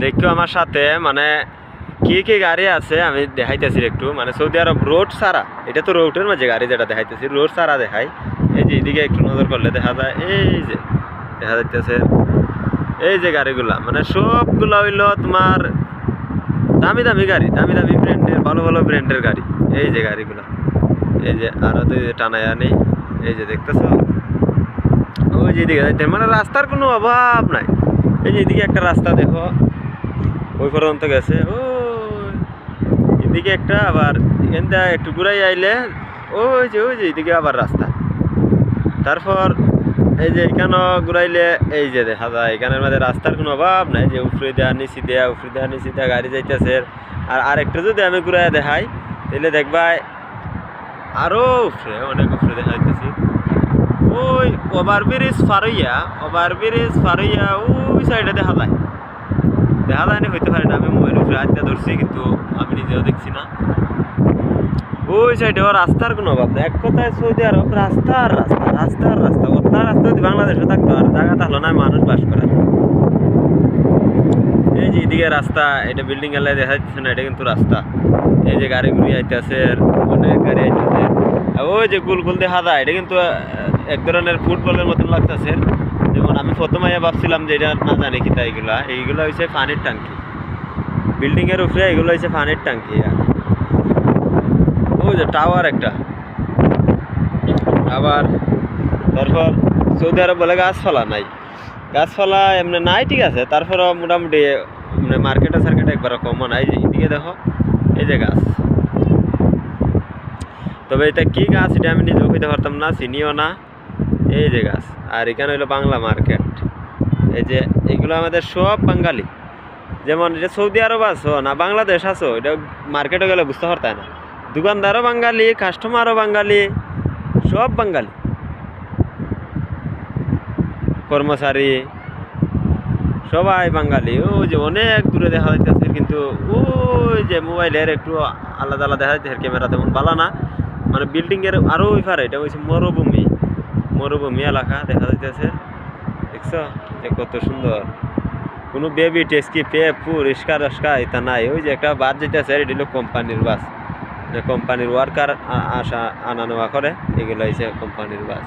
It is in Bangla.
দেখো আমার সাথে মানে কি কি গাড়ি আছে আমি দেখাইতেছি একটু, মানে সৌদি আরব রোড সারা, এটা তো রোডের মাঝে গাড়ি যেটা দেখাইতেছি রোড সারা দেখাই। এই যে এদিকে একটু নজর করলে দেখা যায়, এই যে দেখা যাইতেছে এই যে গাড়িগুলা, মানে সবগুলা হইলো তোমার দামি দামি গাড়ি, দামি দামি ব্র্যান্ডের, ভালো ভালো ব্র্যান্ডের গাড়ি। এই যে গাড়িগুলা, এই যে আরো তো টানায়া নেই, এই যে দেখতেছো ওই যে এদিকে যাইতে, মানে রাস্তার কোনো অভাব নাই। এই যে এদিকে একটা রাস্তা দেখো, ওই পর্যন্ত গেছে, ও এদিকে একটা, আবার এখানটা একটু ঘুরাই আইলে ওই যে এদিকে আবার রাস্তা। তারপর এই যে এখানেও ঘুরাইলে এই যে দেখা যায় এখানের মধ্যে রাস্তার কোনো অভাব নাই, যে উপরে দেওয়া নিচি দেয়া, উপরে দেওয়া নিচি দেওয়া গাড়ি যাইতেছে। আর আরেকটা যদি আমি ঘুরাই দেখাই তাহলে দেখবা আরও উপরে, অনেক উপরে দেখা যাইতেছি। ওই ওভারব্রিজ ফারইয়া ওই সাইডে দেখা যায়, দেখা যায় না হইতে পারে না, আমি মোবাইল উপরে হাতটা ধরছি কিন্তু আমি নিজেও দেখছি না। ওই সাইডে রাস্তার কোনো অভাব নেই, এক কথায় সৌদি আরব রাস্তার রাস্তা, রাস্তার রাস্তা। ওটা রাস্তা যদি বাংলাদেশে থাকতো আর জায়গা থাকলো না মানুষ বাস করার। এই যে এদিকে রাস্তা, এটা বিল্ডিং এলাকায় দেখা যাচ্ছে না, এটা কিন্তু রাস্তা। এই যে গাড়িগুলি আইতেছে, অনেক গাড়ি আইতেছে। ওই যে গোল গোল দেখা যায়, এটা কিন্তু এক ধরনের ফুটবলের মতন লাগতেছে। যেমন আমি প্রথমে ভাবছিলাম যে এটা না জানি কি তাই, এইগুলা হচ্ছে পানির ট্যাঙ্কি, বিল্ডিং এর উপরে এগুলো হচ্ছে পানির ট্যাঙ্কি। ওই যে টাওয়ার একটা, আবার তারপর সৌদি আরব বলে গাছপালা নাই, গাছপালা এমনি নাই, ঠিক আছে, তারপরও মোটামুটি মানে মার্কেটে সার্কেটে একবার কমও নাই। যে এদিকে দেখো এই যে গাছ, তবে এটা কি গাছ এটা আমি নিজেও খেতে পারতাম না, চিনিও না। এই যে গাছ, আর এখানে হইলো বাংলা মার্কেট। এই যে এগুলো আমাদের সব বাঙালি, যেমন এটা সৌদি আরব আছো না বাংলাদেশ আছো, এটা মার্কেটে গেলে বুঝতে পারতাই না। দোকানদারও বাঙালি, কাস্টমারও বাঙালি, সব বাঙালি, কর্মচারী সবাই বাঙালি। ওই যে অনেক দূরে দেখা যাইতেছে, কিন্তু ওই যে মোবাইলের একটু আলাদা আলাদা দেখা যাচ্ছে, ক্যামেরা তেমন ভালো না, মানে বিল্ডিং এর আরো ওই পারে এটা হচ্ছে মরুভূমি, মরুভূমি এলাকা দেখা যাইতেছে। দেখছো যে কত সুন্দর, কোনো বেবি টেস্কি পেপু রিস্কা রস্কা এটা নাই। ওই যে একটা বাস যেতেছে, এটা হলো কোম্পানির বাস, কোম্পানির ওয়ার্কার আসা আনা নেওয়া করে, এগুলো হচ্ছে কোম্পানির বাস।